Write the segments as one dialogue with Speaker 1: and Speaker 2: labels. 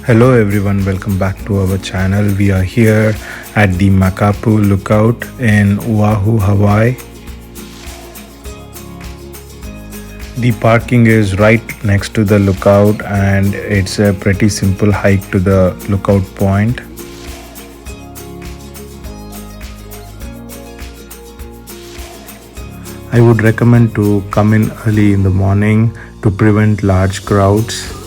Speaker 1: Hello everyone, welcome back to our channel. We are here at the Makapuu lookout in Oahu, Hawaii. The parking is right next to the lookout and it's a pretty simple hike to the lookout point. I would recommend to come in early in the morning to prevent large crowds.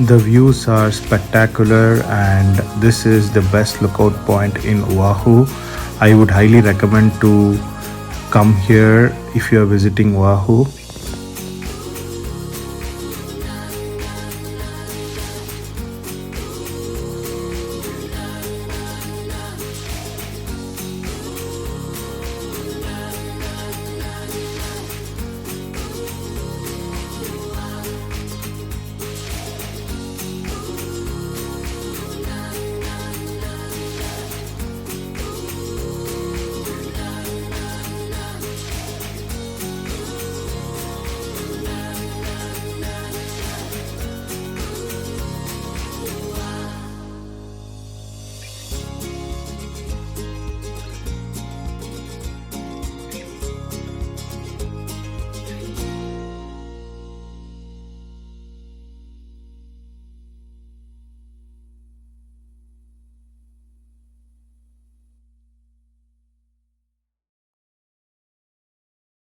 Speaker 1: The views are spectacular and this is the best lookout point in Oahu. I would highly recommend to come here if you are visiting Oahu.